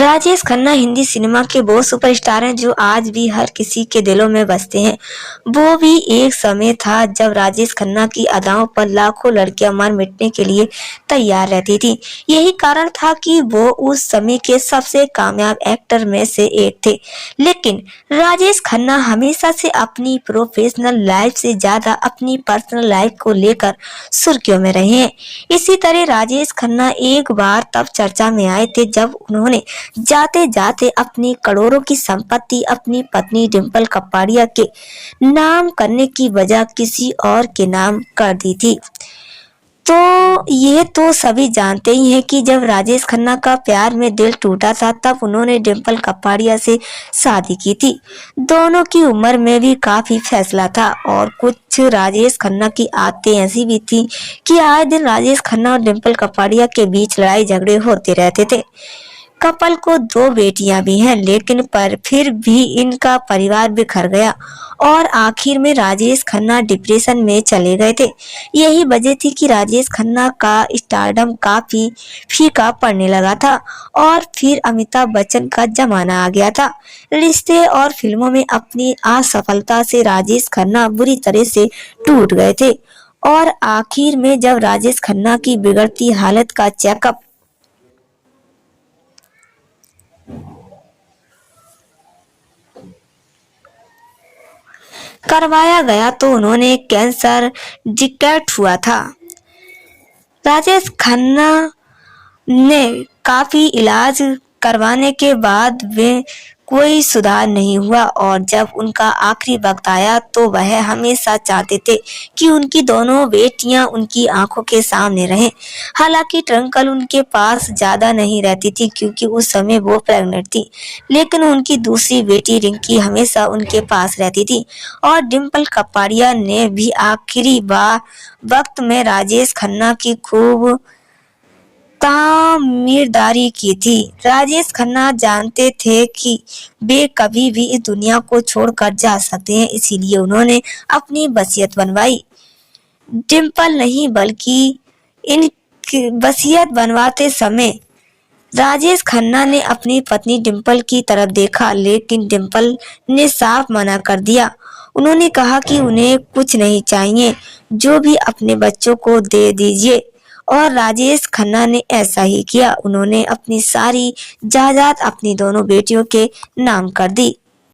Rajesh Khanna Hindi cinema के वो superstar हैं जो आज भी हर किसी के दिलों में बसते हैं। वो भी एक समय था जब राजेश खन्ना की अदाओं पर लाखों लड़कियां मर मिटने के लिए तैयार रहती थी। यही कारण था कि वो उस समय के सबसे कामयाब एक्टर में से एक थे। लेकिन राजेश खन्ना हमेशा से अपनी प्रोफेशनल लाइफ से ज्यादा अपनी पर्सनल लाइफ को लेकर सुर्खियों में रहे हैं। इसी तरह राजेश खन्ना एक बार तब चर्चा में आए थे जब उन्होंने जाते जाते अपनी करोड़ों की संपत्ति अपनी पत्नी डिंपल कपाड़िया के नाम करने की वजह किसी और के नाम कर दी थी। तो ये तो सभी जानते ही हैं कि जब राजेश खन्ना का प्यार में दिल टूटा था तब उन्होंने डिंपल कपाड़िया से शादी की थी। दोनों की उम्र में भी काफी फैसला था और कुछ राजेश खन्ना की आदतें ऐसी भी थी कि आए दिन राजेश खन्ना और डिंपल कपाड़िया के बीच लड़ाई झगड़े होते रहते थे। कपल को 2 बेटियां भी हैं, लेकिन पर फिर भी इनका परिवार बिखर गया और आखिर में राजेश खन्ना डिप्रेशन में चले गए थे। यही वजह थी कि राजेश खन्ना का स्टारडम काफी फीका पड़ने लगा था और फिर अमिताभ बच्चन का जमाना आ गया था। रिश्ते और फिल्मों में अपनी असफलता से राजेश खन्ना बुरी तरह से टूट गए थे और आखिर में जब राजेश खन्ना की बिगड़ती हालत का चेकअप करवाया गया तो उन्होंने कैंसर डिटेक्ट हुआ था। राजेश खन्ना ने काफी इलाज करवाने के बाद वे कोई सुधार नहीं हुआ और जब उनका आखिरी वक्त आया तो वह हमेशा चाहते थे कि उनकी दोनों बेटियां उनकी आंखों के सामने रहें। हालांकि ट्विंकल उनके पास ज्यादा नहीं रहती थी क्योंकि उस समय वो प्रेग्नेंट थी, लेकिन उनकी दूसरी बेटी रिंकी हमेशा उनके पास रहती थी और डिंपल कपाड़िया ने भी आखिरी बार वक्त में राजेश खन्ना की खूब तामीरदारी की थी। राजेश खन्ना जानते थे कि वे कभी भी इस दुनिया को छोड़कर जा सकते हैं, इसीलिए उन्होंने अपनी वसीयत बनवाई। डिंपल नहीं बल्कि इन वसीयत बनवाते समय राजेश खन्ना ने अपनी पत्नी डिंपल की तरफ देखा, लेकिन डिंपल ने साफ मना कर दिया। उन्होंने कहा कि उन्हें कुछ नहीं चाहिए, जो भी अपने बच्चों को दे दीजिए और राजेश खन्ना ने ऐसा ही किया। उन्होंने अपनी सारी जायदाद अपनी दोनों बेटियों के नाम कर दी।